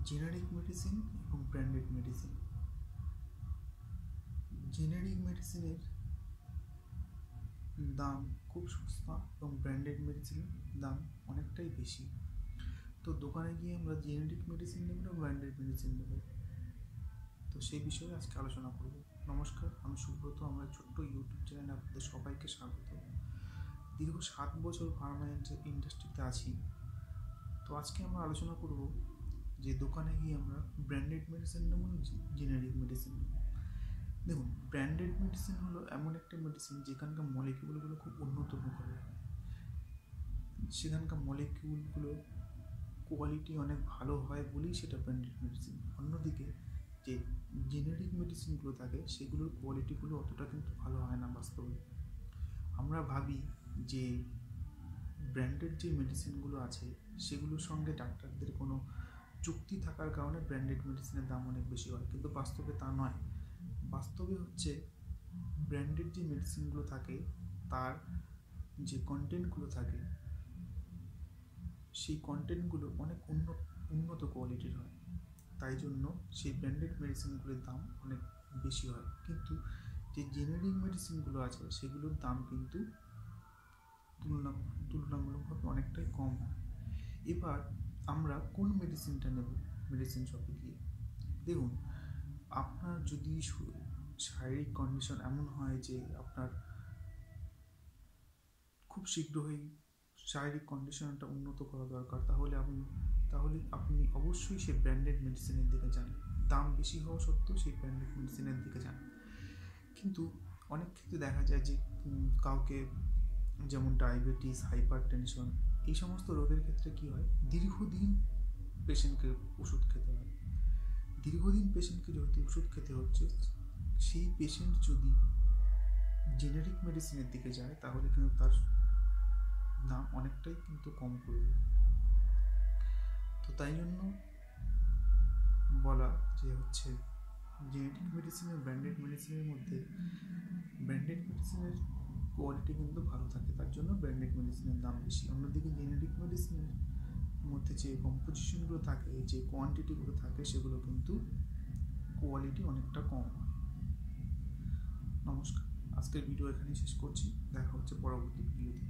Generic medicine এবং branded medicine. Generic মেডিসিনের দাম খুব সস্তা এবং ব্র্যান্ডেড মেডিসিনের দাম অনেকটাই বেশি। তো দোকানে গিয়ে আমরা জেনারিক মেডিসিন নেব না ব্র্যান্ডেড মেডিসিন নেব, তো সেই বিষয়ে আজকে আলোচনা করব। নমস্কার, আমি সুব্রত। আমার ছোট্ট ইউটিউব চ্যানেলে আপনাদের সবাইকে স্বাগত। দীর্ঘ 7 বছর ফার্মা ইন্ডাস্ট্রিতে আছি। তো আজকে আমরা আলোচনা করব যে দোকানে গিয়ে আমরা ব্র্যান্ডেড মেডিসিন নেব না জেনারিক মেডিসিন নেব। দেখুন, ব্র্যান্ডেড মেডিসিন হলো এমন একটা মেডিসিন যেখানকার মলিকিউলগুলো খুব উন্নত প্রকারের হয়, সেখানকার মলিকিউলগুলো কোয়ালিটি অনেক ভালো হয় বলেই সেটা ব্র্যান্ডেড মেডিসিন। অন্যদিকে যে জেনারিক মেডিসিনগুলো থাকে সেগুলোর কোয়ালিটিগুলো অতটা কিন্তু ভালো হয় না বাস্তবে। আমরা ভাবি যে ব্র্যান্ডেড যে মেডিসিনগুলো আছে সেগুলোর সঙ্গে ডাক্তারদের কোনো চুক্তি থাকার কারণে ব্র্যান্ডেড মেডিসিনের দাম অনেক বেশি হয়, কিন্তু বাস্তবে তা নয়। বাস্তবে হচ্ছে ব্র্যান্ডেড যে মেডিসিনগুলো থাকে তার যে কন্টেন্টগুলো থাকে সেই কন্টেন্টগুলো অনেক উন্নত কোয়ালিটির হয়, তাই জন্য সেই ব্র্যান্ডেড মেডিসিনগুলোর দাম অনেক বেশি হয়। কিন্তু যে জেনারিক মেডিসিনগুলো আছে সেগুলোর দাম কিন্তু তুলনামূলকভাবে অনেকটাই কম হয়। এবার আমরা কোন মেডিসিনটা নেব মেডিসিন শপে গিয়ে? দেখুন, আপনার যদি শারীরিক কন্ডিশন এমন হয় যে আপনার খুব শীঘ্রই শারীরিক কন্ডিশনটা উন্নত করা দরকার, তাহলে আপনি অবশ্যই সেই ব্র্যান্ডেড মেডিসিনের দিকে যান। দাম বেশি হওয়া সত্ত্বেও সেই ব্র্যান্ডেড মেডিসিনের দিকে যান। কিন্তু অনেক ক্ষেত্রে দেখা যায় যে কাউকে, যেমন ডায়াবেটিস, হাইপার টেনশন, এই সমস্ত রোগের ক্ষেত্রে কী হয়, দীর্ঘদিন পেশেন্টকে ওষুধ খেতে হয়। দীর্ঘদিন পেশেন্টকে যেহেতু ওষুধ খেতে হচ্ছে, সেই পেশেন্ট যদি জেনারিক মেডিসিনের দিকে যায় তাহলে কিন্তু তার দাম অনেকটাই কিন্তু কম করবে। তো তাই জন্য বলা যে হচ্ছে জেনেটিক মেডিসিন আর ব্র্যান্ডেড মেডিসিনের মধ্যে ব্র্যান্ডেড মেডিসিনের কোয়ালিটি কিন্তু ভালো থাকে, তার জন্য ব্র্যান্ডেড মেডিসিনের দাম বেশি। অন্যদিকে জেনেরিক মেডিসিনের মধ্যে যে কম্পোজিশনগুলো থাকে, যে কোয়ান্টিটিগুলো থাকে, সেগুলো কিন্তু কোয়ালিটি অনেকটা কম হয়। নমস্কার, আজকের ভিডিও এখানেই শেষ করছি। দেখা হচ্ছে পরবর্তী ভিডিওতে।